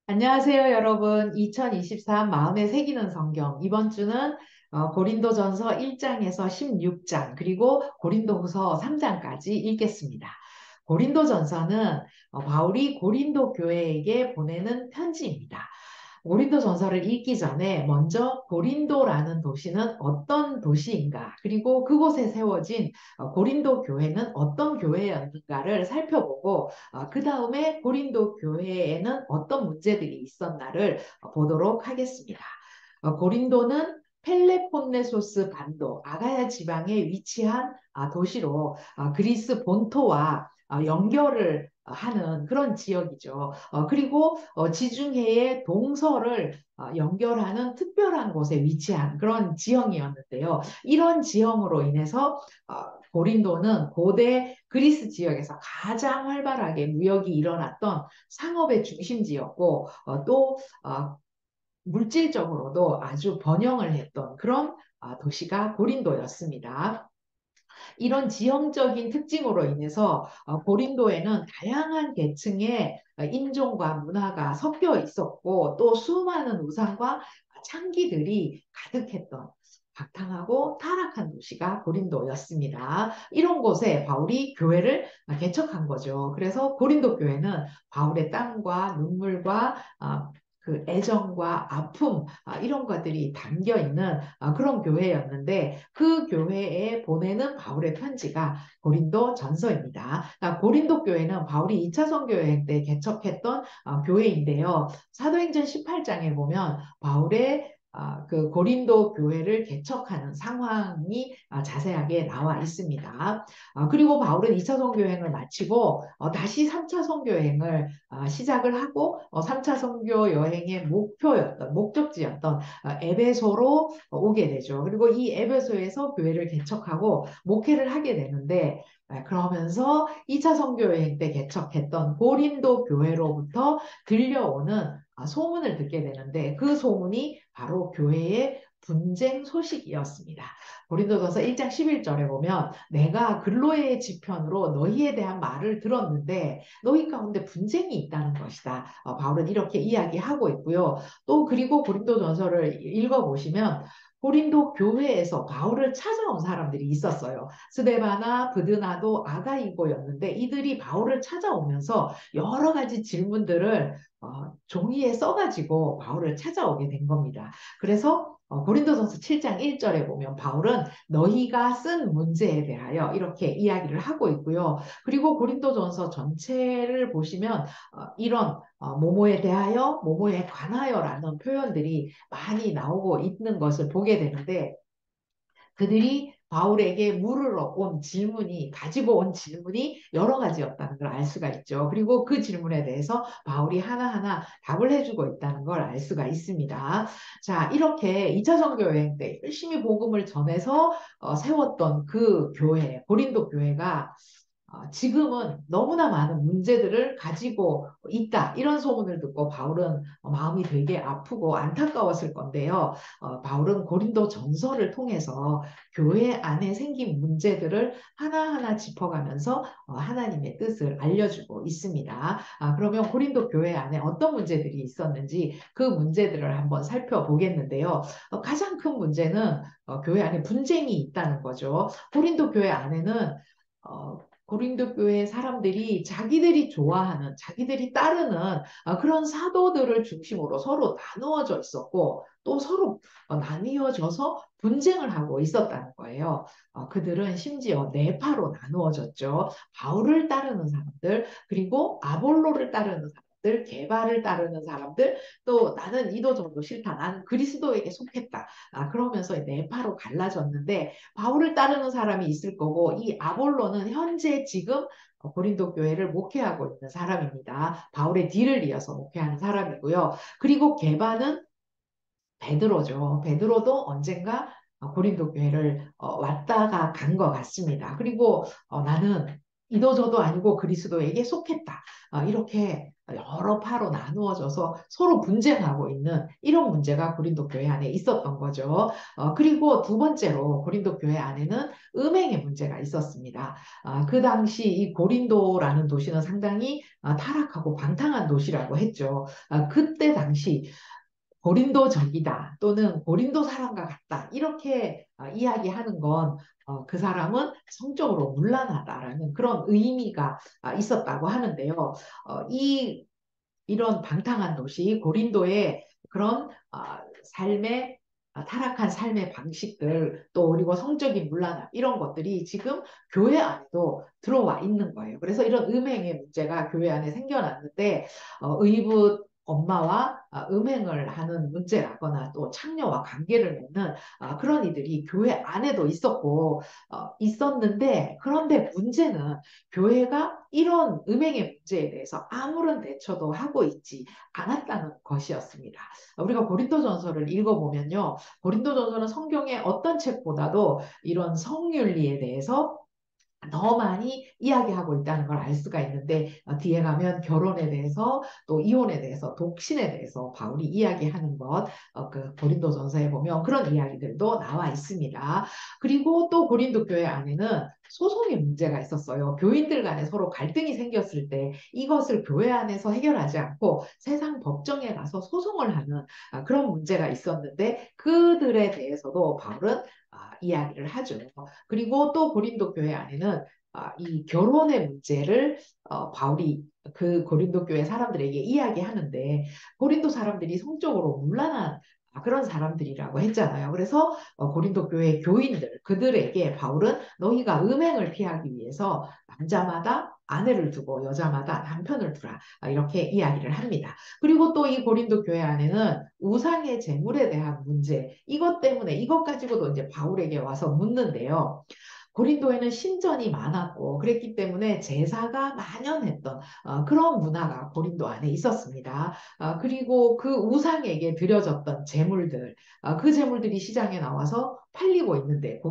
안녕하세요, 여러분. 2023 마음에 새기는 성경. 이번 주는 고린도전서 1장에서 16장, 그리고 고린도후서 3장까지 읽겠습니다. 고린도전서는 바울이 고린도 교회에게 보내는 편지입니다. 고린도 전서를 읽기 전에 먼저 고린도라는 도시는 어떤 도시인가, 그리고 그곳에 세워진 고린도 교회는 어떤 교회였는가를 살펴보고 그 다음에 고린도 교회에는 어떤 문제들이 있었나를 보도록 하겠습니다. 고린도는 펠레폰네소스 반도 아가야 지방에 위치한 도시로 그리스 본토와 연결을 하는 그런 지역이죠. 그리고 지중해의 동서를 연결하는 특별한 곳에 위치한 그런 지형이었는데요. 이런 지형으로 인해서 고린도는 고대 그리스 지역에서 가장 활발하게 무역이 일어났던 상업의 중심지였고 또 물질적으로도 아주 번영을 했던 그런 도시가 고린도였습니다. 이런 지형적인 특징으로 인해서 고린도에는 다양한 계층의 인종과 문화가 섞여 있었고 또 수많은 우상과 창기들이 가득했던 박탕하고 타락한 도시가 고린도였습니다. 이런 곳에 바울이 교회를 개척한 거죠. 그래서 고린도 교회는 바울의 땀과 눈물과 그 애정과 아픔 이런 것들이 담겨 있는 그런 교회였는데 그 교회에 보내는 바울의 편지가 고린도 전서입니다. 그러니까 고린도 교회는 바울이 2차 선교 여행 때 개척했던 교회인데요. 사도행전 18장에 보면 바울의 그 고린도 교회를 개척하는 상황이 자세하게 나와 있습니다. 그리고 바울은 2차 선교여행을 마치고 다시 3차 선교여행을 시작을 하고 3차 선교 여행의 목표였던 목적지였던 에베소로 오게 되죠. 그리고 이 에베소에서 교회를 개척하고 목회를 하게 되는데 그러면서 2차 선교 여행 때 개척했던 고린도 교회로부터 들려오는 소문을 듣게 되는데 그 소문이 바로 교회의 분쟁 소식이었습니다. 고린도전서 1장 11절에 보면 내가 근로의 지편으로 너희에 대한 말을 들었는데 너희 가운데 분쟁이 있다는 것이다. 바울은 이렇게 이야기하고 있고요. 또 그리고 고린도전서를 읽어보시면 고린도 교회에서 바울을 찾아온 사람들이 있었어요. 스데바나 브드나도 아가이고였는데 이들이 바울을 찾아오면서 여러 가지 질문들을 종이에 써가지고 바울을 찾아오게 된 겁니다. 그래서 고린도전서 7장 1절에 보면 바울은 너희가 쓴 문제에 대하여 이렇게 이야기를 하고 있고요. 그리고 고린도전서 전체를 보시면 이런 모모에 대하여, 모모에 관하여라는 표현들이 많이 나오고 있는 것을 보게 되는데 그들이 바울에게 물으러 온 질문이, 가지고 온 질문이 여러 가지였다는 걸 알 수가 있죠. 그리고 그 질문에 대해서 바울이 하나하나 답을 해주고 있다는 걸 알 수가 있습니다. 자, 이렇게 2차 선교여행 때 열심히 복음을 전해서 세웠던 그 교회, 고린도 교회가 지금은 너무나 많은 문제들을 가지고 있다. 이런 소문을 듣고 바울은 마음이 되게 아프고 안타까웠을 건데요. 바울은 고린도 전서를 통해서 교회 안에 생긴 문제들을 하나하나 짚어가면서 하나님의 뜻을 알려주고 있습니다. 그러면 고린도 교회 안에 어떤 문제들이 있었는지 그 문제들을 한번 살펴보겠는데요. 가장 큰 문제는 교회 안에 분쟁이 있다는 거죠. 고린도 교회 안에는 고린도 교회 사람들이 자기들이 좋아하는, 자기들이 따르는 그런 사도들을 중심으로 서로 나누어져 있었고 또 서로 나뉘어져서 분쟁을 하고 있었다는 거예요. 그들은 심지어 네 파로 나누어졌죠. 바울을 따르는 사람들, 그리고 아볼로를 따르는 사람들, 게바를 따르는 사람들, 또 나는 이도저도 싫다. 나는 그리스도에게 속했다. 그러면서 네 파로 갈라졌는데 바울을 따르는 사람이 있을 거고 이 아볼로는 현재 지금 고린도 교회를 목회하고 있는 사람입니다. 바울의 뒤를 이어서 목회하는 사람이고요. 그리고 게바는 베드로죠. 베드로도 언젠가 고린도 교회를 왔다가 간 것 같습니다. 그리고 나는 이도저도 아니고 그리스도에게 속했다. 이렇게 여러 파로 나누어져서 서로 분쟁하고 있는 이런 문제가 고린도 교회 안에 있었던 거죠. 그리고 두 번째로 고린도 교회 안에는 음행의 문제가 있었습니다. 그 당시 이 고린도라는 도시는 상당히 타락하고 방탕한 도시라고 했죠. 그때 당시 고린도적이다 또는 고린도 사람과 같다 이렇게 이야기하는 건 그 사람은 성적으로 문란하다라는 그런 의미가 있었다고 하는데요. 이런 방탕한 도시 고린도의 그런 삶의 타락한 삶의 방식들 또 그리고 성적인 문란함 이런 것들이 지금 교회 안에도 들어와 있는 거예요. 그래서 이런 음행의 문제가 교회 안에 생겨났는데 의붓 엄마와 음행을 하는 문제라거나 또 창녀와 관계를 맺는 그런 이들이 교회 안에도 있었는데 그런데 문제는 교회가 이런 음행의 문제에 대해서 아무런 대처도 하고 있지 않았다는 것이었습니다. 우리가 고린도전서를 읽어보면요. 고린도전서는 성경의 어떤 책보다도 이런 성윤리에 대해서 더 많이 이야기하고 있다는 걸 알 수가 있는데 뒤에 가면 결혼에 대해서 또 이혼에 대해서 독신에 대해서 바울이 이야기하는 그 고린도전서에 보면 그런 이야기들도 나와 있습니다. 그리고 또 고린도 교회 안에는 소송의 문제가 있었어요. 교인들 간에 서로 갈등이 생겼을 때 이것을 교회 안에서 해결하지 않고 세상 법정에 가서 소송을 하는 그런 문제가 있었는데 그들에 대해서도 바울은 이야기를 하죠. 그리고 또 고린도 교회 안에는 이 결혼의 문제를 바울이 그 고린도 교회 사람들에게 이야기하는데 고린도 사람들이 성적으로 문란한 그런 사람들이라고 했잖아요. 그래서 고린도 교회 교인들 그들에게 바울은 너희가 음행을 피하기 위해서 남자마다 아내를 두고 여자마다 남편을 두라 이렇게 이야기를 합니다. 그리고 또 이 고린도 교회 안에는 우상의 제물에 대한 문제 이것 때문에 이것 가지고도 이제 바울에게 와서 묻는데요. 고린도에는 신전이 많았고 그랬기 때문에 제사가 만연했던 그런 문화가 고린도 안에 있었습니다. 그리고 그 우상에게 드려졌던 제물들, 그 제물들이 시장에 나와서 팔리고 있는데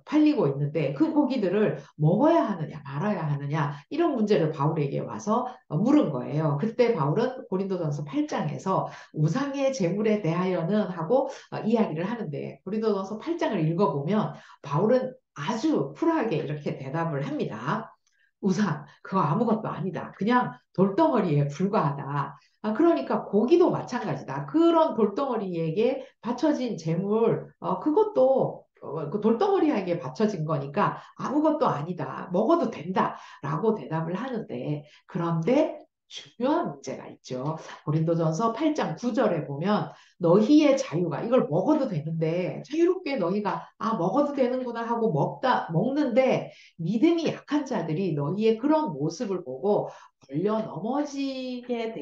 팔리고 있는데 그 고기들을 먹어야 하느냐 말아야 하느냐 이런 문제를 바울에게 와서 물은 거예요. 그때 바울은 고린도전서 8장에서 우상의 제물에 대하여는 하고 이야기를 하는데 고린도전서 8장을 읽어보면 바울은 아주 쿨하게 이렇게 대답을 합니다. 우상, 그거 아무것도 아니다. 그냥 돌덩어리에 불과하다. 그러니까 고기도 마찬가지다. 그런 돌덩어리에게 바쳐진 재물, 그것도 그 돌덩어리에게 바쳐진 거니까 아무것도 아니다. 먹어도 된다. 라고 대답을 하는데, 그런데 중요한 문제가 있죠. 고린도전서 8장 9절에 보면 너희의 자유가 이걸 먹어도 되는데 자유롭게 너희가 먹어도 되는구나 하고 먹는데 믿음이 약한 자들이 너희의 그런 모습을 보고 걸려 넘어지게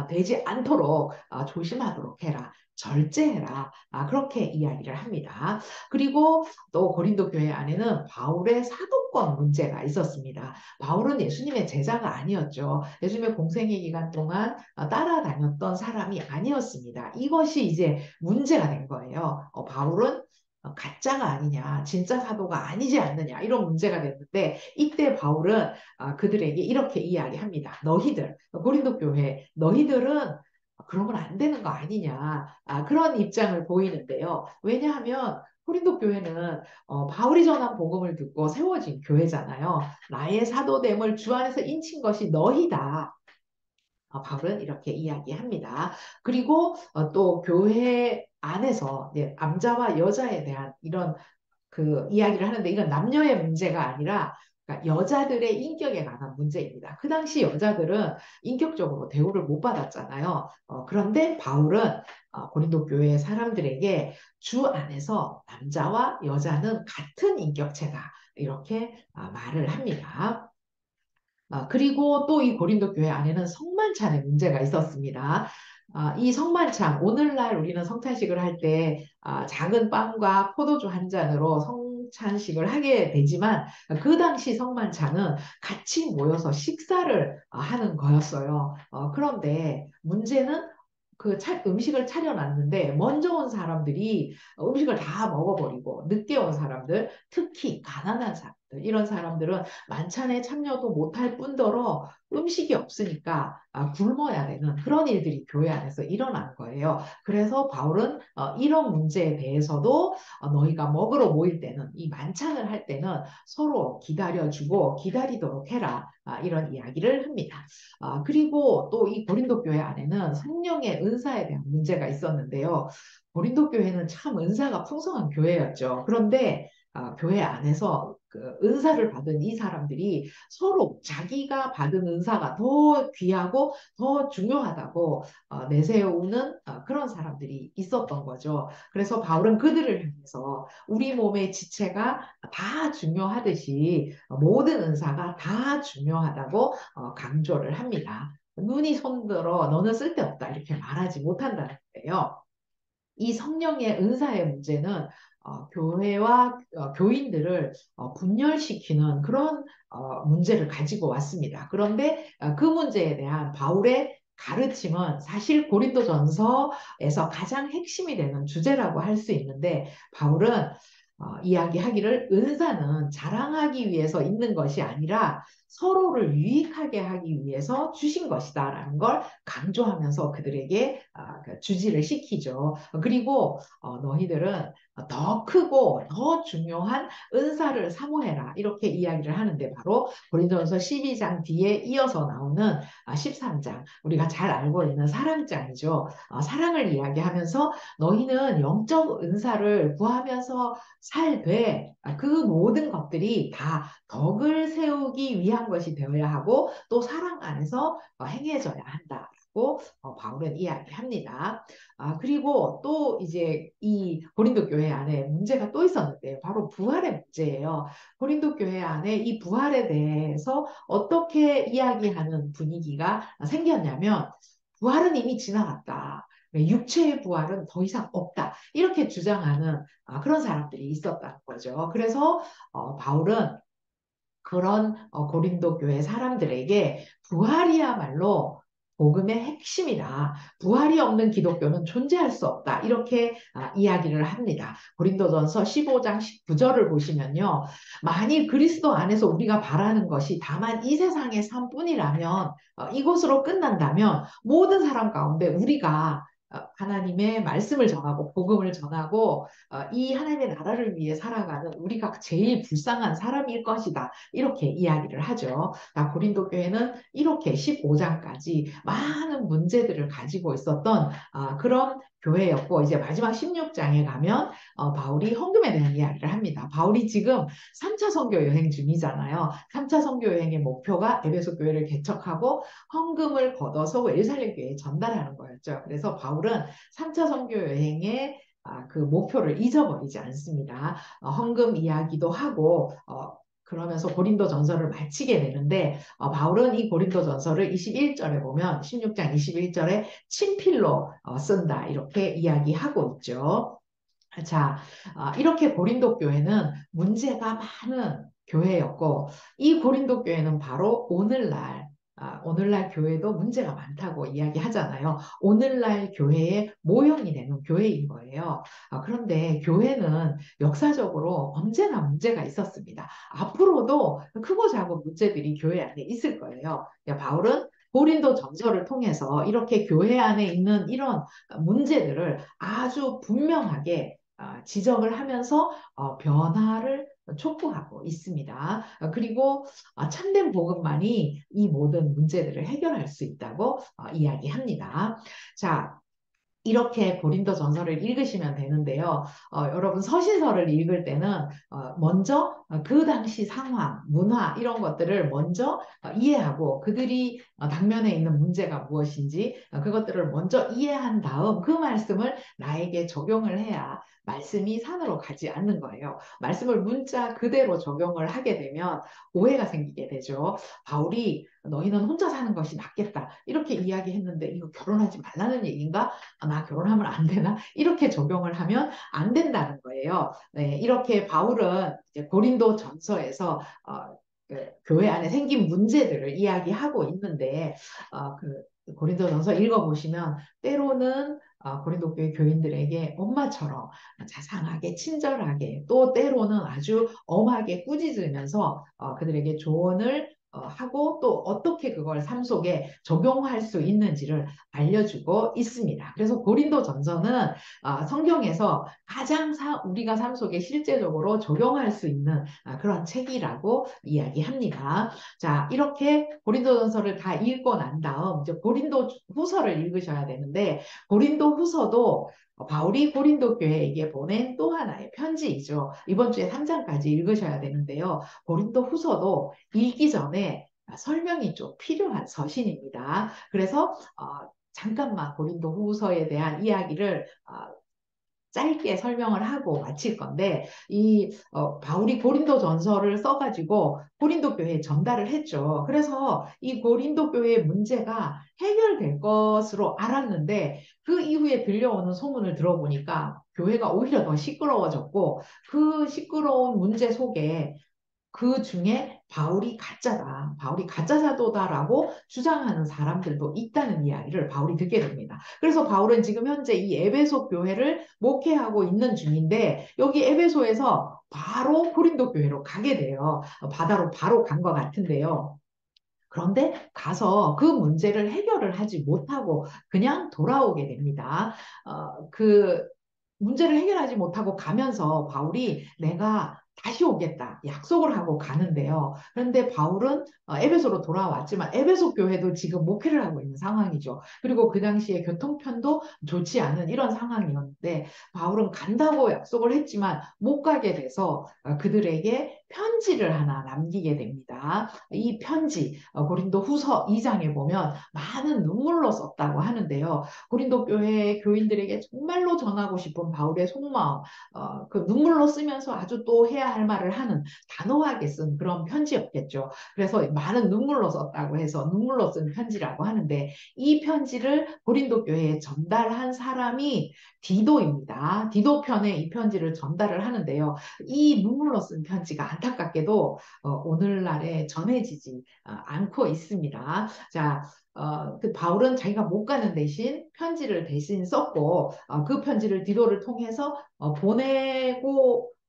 되지 않도록 조심하도록 해라. 절제해라. 그렇게 이야기를 합니다. 그리고 또 고린도 교회 안에는 바울의 사도권 문제가 있었습니다. 바울은 예수님의 제자가 아니었죠. 예수님의 공생의 기간 동안 따라다녔던 사람이 아니었습니다. 이것이 이제 문제가 된 거예요. 바울은 가짜가 아니냐, 진짜 사도가 아니지 않느냐, 이런 문제가 됐는데, 이때 바울은 그들에게 이렇게 이야기합니다. 고린도 교회, 너희들은 그러면 안 되는 거 아니냐, 그런 입장을 보이는데요. 왜냐하면 고린도 교회는 바울이 전한 복음을 듣고 세워진 교회잖아요. 나의 사도됨을 주 안에서 인친 것이 너희다. 바울은 이렇게 이야기합니다. 그리고 또 교회 안에서 남자와 여자에 대한 이런 그 이야기를 하는데 이건 남녀의 문제가 아니라 그러니까 여자들의 인격에 관한 문제입니다. 그 당시 여자들은 인격적으로 대우를 못 받았잖아요. 그런데 바울은 고린도 교회 사람들에게 주 안에서 남자와 여자는 같은 인격체다. 이렇게 말을 합니다. 그리고 또 이 고린도 교회 안에는 성만찬의 문제가 있었습니다. 이 성만찬, 오늘날 우리는 성찬식을 할 때 작은 빵과 포도주 한 잔으로 성찬식을 하게 되지만 그 당시 성만찬은 같이 모여서 식사를 하는 거였어요. 그런데 문제는 음식을 차려놨는데 먼저 온 사람들이 음식을 다 먹어버리고 늦게 온 사람들, 특히 가난한 사람들, 이런 사람들은 만찬에 참여도 못할 뿐더러 음식이 없으니까 굶어야 되는 그런 일들이 교회 안에서 일어난 거예요. 그래서 바울은 이런 문제에 대해서도 너희가 먹으러 모일 때는, 이 만찬을 할 때는 서로 기다려주고 기다리도록 해라. 이런 이야기를 합니다. 그리고 또 이 고린도 교회 안에는 성령의 은사에 대한 문제가 있었는데요. 고린도 교회는 참 은사가 풍성한 교회였죠. 그런데 교회 안에서 그 은사를 받은 이 사람들이 서로 자기가 받은 은사가 더 귀하고 더 중요하다고 내세우는 그런 사람들이 있었던 거죠. 그래서 바울은 그들을 향해서 우리 몸의 지체가 다 중요하듯이 모든 은사가 다 중요하다고 강조를 합니다. 눈이 손들어 너는 쓸데없다 이렇게 말하지 못한다는 거예요. 이 성령의 은사의 문제는 교회와 교인들을 분열시키는 그런 문제를 가지고 왔습니다. 그런데 그 문제에 대한 바울의 가르침은 사실 고린도전서에서 가장 핵심이 되는 주제라고 할 수 있는데, 바울은 이야기하기를 은사는 자랑하기 위해서 있는 것이 아니라 서로를 유익하게 하기 위해서 주신 것이다라는 걸 강조하면서 그들에게 그 주지를 시키죠. 그리고 너희들은 더 크고 더 중요한 은사를 사모해라 이렇게 이야기를 하는데, 바로 고린도전서 12장 뒤에 이어서 나오는 13장, 우리가 잘 알고 있는 사랑장이죠. 사랑을 이야기하면서 너희는 영적 은사를 구하면서 살되 그 모든 것들이 다 덕을 세우기 위한 것이 되어야 하고 또 사랑 안에서 행해져야 한다라고 바울은 이야기합니다. 그리고 또 이제 이 고린도 교회 안에 문제가 또 있었는데 바로 부활의 문제예요. 고린도 교회 안에 이 부활에 대해서 어떻게 이야기하는 분위기가 생겼냐면, 부활은 이미 지나갔다. 육체의 부활은 더 이상 없다. 이렇게 주장하는 그런 사람들이 있었다는 거죠. 그래서 바울은 그런 고린도 교회 사람들에게 부활이야말로 복음의 핵심이다. 부활이 없는 기독교는 존재할 수 없다. 이렇게 이야기를 합니다. 고린도전서 15장 19절을 보시면요. 만일 그리스도 안에서 우리가 바라는 것이 다만 이 세상의 삶뿐이라면, 이것으로 끝난다면 모든 사람 가운데 우리가 하나님의 말씀을 전하고 복음을 전하고 이 하나님의 나라를 위해 살아가는 우리가 제일 불쌍한 사람일 것이다. 이렇게 이야기를 하죠. 고린도 교회는 이렇게 15장까지 많은 문제들을 가지고 있었던 그런 교회였고, 이제 마지막 16장에 가면 바울이 헌금에 대한 이야기를 합니다. 바울이 지금 3차 선교 여행 중이잖아요. 3차 선교 여행의 목표가 에베소 교회를 개척하고 헌금을 걷어서 예루살렘 교회에 전달하는 거였죠. 그래서 바울은 3차 선교 여행의 그 목표를 잊어버리지 않습니다. 헌금 이야기도 하고 그러면서 고린도 전서를 마치게 되는데, 바울은 이 고린도 전서를 21절에 보면 16장 21절에 친필로 쓴다 이렇게 이야기하고 있죠. 자, 이렇게 고린도 교회는 문제가 많은 교회였고, 이 고린도 교회는 바로 오늘날 교회도 문제가 많다고 이야기하잖아요. 오늘날 교회의 모형이 되는 교회인 거예요. 그런데 교회는 역사적으로 언제나 문제가 있었습니다. 앞으로도 크고 작은 문제들이 교회 안에 있을 거예요. 바울은 고린도 전서를 통해서 이렇게 교회 안에 있는 이런 문제들을 아주 분명하게 지적을 하면서 변화를 촉구하고 있습니다. 그리고 참된 복음만이 이 모든 문제들을 해결할 수 있다고 이야기합니다. 자, 이렇게 고린도 전서를 읽으시면 되는데요. 여러분 서신서를 읽을 때는 먼저 그 당시 상황, 문화 이런 것들을 먼저 이해하고 그들이 당면에 있는 문제가 무엇인지 그것들을 먼저 이해한 다음 그 말씀을 나에게 적용을 해야 말씀이 산으로 가지 않는 거예요. 말씀을 문자 그대로 적용을 하게 되면 오해가 생기게 되죠. 바울이 너희는 혼자 사는 것이 낫겠다 이렇게 이야기했는데 이거 결혼하지 말라는 얘기인가? 나 결혼하면 안 되나? 이렇게 적용을 하면 안 된다는 거예요. 네, 이렇게 바울은 이제 고린도 전서에서 그 교회 안에 생긴 문제들을 이야기하고 있는데 그 고린도전서 읽어보시면 때로는 고린도 교회 교인들에게 엄마처럼 자상하게 친절하게 또 때로는 아주 엄하게 꾸짖으면서 그들에게 조언을 하고 또 어떻게 그걸 삶 속에 적용할 수 있는지를 알려주고 있습니다. 그래서 고린도전서는 성경에서 가장 우리가 삶 속에 실제적으로 적용할 수 있는 그런 책이라고 이야기합니다. 자, 이렇게 고린도전서를 다 읽고 난 다음 이제 고린도 후서를 읽으셔야 되는데 고린도 후서도 바울이 고린도 교회에게 보낸 또 하나의 편지이죠. 이번 주에 3장까지 읽으셔야 되는데요. 고린도 후서도 읽기 전에 설명이 좀 필요한 서신입니다. 그래서 잠깐만 고린도 후서에 대한 이야기를 짧게 설명을 하고 마칠 건데 바울이 고린도 전서를 써가지고 고린도 교회에 전달을 했죠. 그래서 이 고린도 교회의 문제가 해결될 것으로 알았는데 그 이후에 들려오는 소문을 들어보니까 교회가 오히려 더 시끄러워졌고 그 시끄러운 문제 속에 그 중에 바울이 가짜다, 바울이 가짜 사도다라고 주장하는 사람들도 있다는 이야기를 바울이 듣게 됩니다. 그래서 바울은 지금 현재 이 에베소 교회를 목회하고 있는 중인데 여기 에베소에서 바로 고린도 교회로 가게 돼요. 바다로 바로 간 것 같은데요. 그런데 가서 그 문제를 해결을 하지 못하고 그냥 돌아오게 됩니다. 그 문제를 해결하지 못하고 가면서 바울이 내가 다시 오겠다 약속을 하고 가는데요. 그런데 바울은 에베소로 돌아왔지만 에베소 교회도 지금 목회를 하고 있는 상황이죠. 그리고 그 당시에 교통편도 좋지 않은 이런 상황이었는데 바울은 간다고 약속을 했지만 못 가게 돼서 그들에게 편지를 하나 남기게 됩니다. 이 편지 고린도 후서 2장에 보면 많은 눈물로 썼다고 하는데요. 고린도 교회 교인들에게 정말로 전하고 싶은 바울의 속마음, 그 눈물로 쓰면서 아주 또 해야 할 말을 하는 단호하게 쓴 그런 편지였겠죠. 그래서 많은 눈물로 썼다고 해서 눈물로 쓴 편지라고 하는데 이 편지를 고린도 교회에 전달한 사람이 디도입니다. 디도 편에 이 편지를 전달을 하는데요. 이 눈물로 쓴 편지가 안타깝게도 오늘날에 전해지지 않고 있습니다. 자, 그 바울은 자기가 못 가는 대신 편지를 대신 썼고 그 편지를 디도를 통해서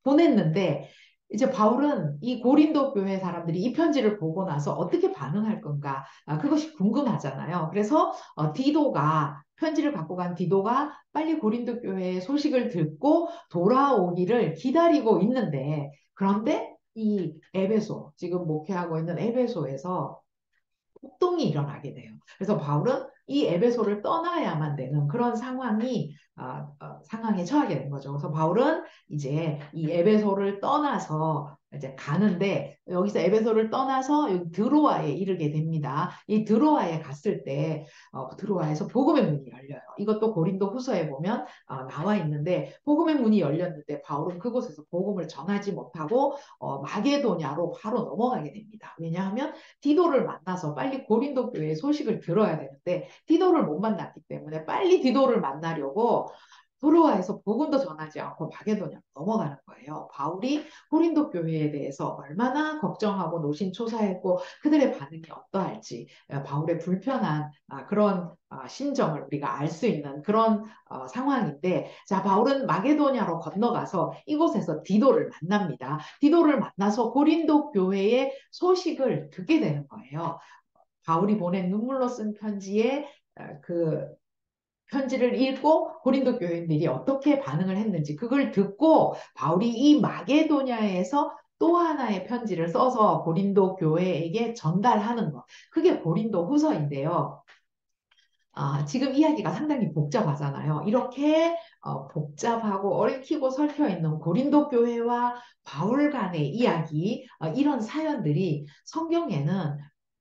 보냈는데 이제 바울은 이 고린도 교회 사람들이 이 편지를 보고 나서 어떻게 반응할 건가 그것이 궁금하잖아요. 그래서 디도가 편지를 갖고 간 디도가 빨리 고린도 교회의 소식을 듣고 돌아오기를 기다리고 있는데 그런데 이 에베소 지금 목회하고 있는 에베소에서 폭동이 일어나게 돼요. 그래서 바울은 이 에베소를 떠나야만 되는 그런 상황에 처하게 된 거죠. 그래서 바울은 이제 이 에베소를 떠나서 이제 가는데 여기서 에베소를 떠나서 여기 드로아에 이르게 됩니다. 이 드로아에 갔을 때 드로아에서 복음의 문이 열려요. 이것도 고린도 후서에 보면 나와 있는데 복음의 문이 열렸는데 바울은 그곳에서 복음을 전하지 못하고 마게도냐로 바로 넘어가게 됩니다. 왜냐하면 디도를 만나서 빨리 고린도 교회의 소식을 들어야 되는데 디도를 못 만났기 때문에 빨리 디도를 만나려고 도로아에서 복음도 전하지 않고 마게도냐로 넘어가는 거예요. 바울이 고린도 교회에 대해서 얼마나 걱정하고 노심초사했고 그들의 반응이 어떠할지 바울의 불편한 그런 심정을 우리가 알 수 있는 그런 상황인데 자 바울은 마게도냐로 건너가서 이곳에서 디도를 만납니다. 디도를 만나서 고린도 교회의 소식을 듣게 되는 거예요. 바울이 보낸 눈물로 쓴 편지에 그 편지를 읽고 고린도 교인들이 어떻게 반응을 했는지 그걸 듣고 바울이 이 마게도냐에서 또 하나의 편지를 써서 고린도 교회에게 전달하는 것. 그게 고린도 후서인데요. 지금 이야기가 상당히 복잡하잖아요. 이렇게 복잡하고 얽히고 설켜 있는 고린도 교회와 바울 간의 이야기, 이런 사연들이 성경에는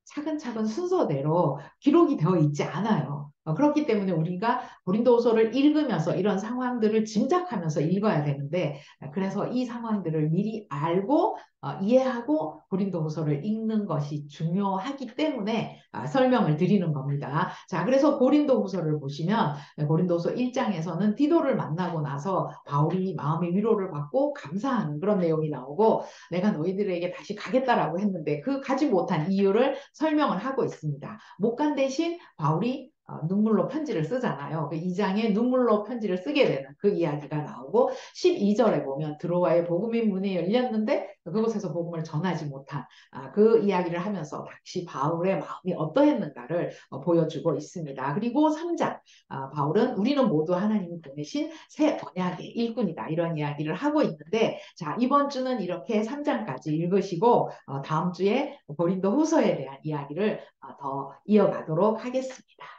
차근차근 순서대로 기록이 되어 있지 않아요. 그렇기 때문에 우리가 고린도후서를 읽으면서 이런 상황들을 짐작하면서 읽어야 되는데 그래서 이 상황들을 미리 알고 이해하고 고린도후서를 읽는 것이 중요하기 때문에 설명을 드리는 겁니다. 자, 그래서 고린도후서를 보시면 고린도후서 1장에서는 디도를 만나고 나서 바울이 마음의 위로를 받고 감사하는 그런 내용이 나오고 내가 너희들에게 다시 가겠다라고 했는데 그 가지 못한 이유를 설명을 하고 있습니다. 못 간 대신 바울이 눈물로 편지를 쓰잖아요. 그 2장에 눈물로 편지를 쓰게 되는 그 이야기가 나오고 12절에 보면 드로아의 복음의 문이 열렸는데 그곳에서 복음을 전하지 못한 그 이야기를 하면서 당시 바울의 마음이 어떠했는가를 보여주고 있습니다. 그리고 3장 바울은 우리는 모두 하나님이 보내신 새 언약의 일꾼이다 이런 이야기를 하고 있는데 자 이번 주는 이렇게 3장까지 읽으시고 다음 주에 고린도 후서에 대한 이야기를 더 이어가도록 하겠습니다.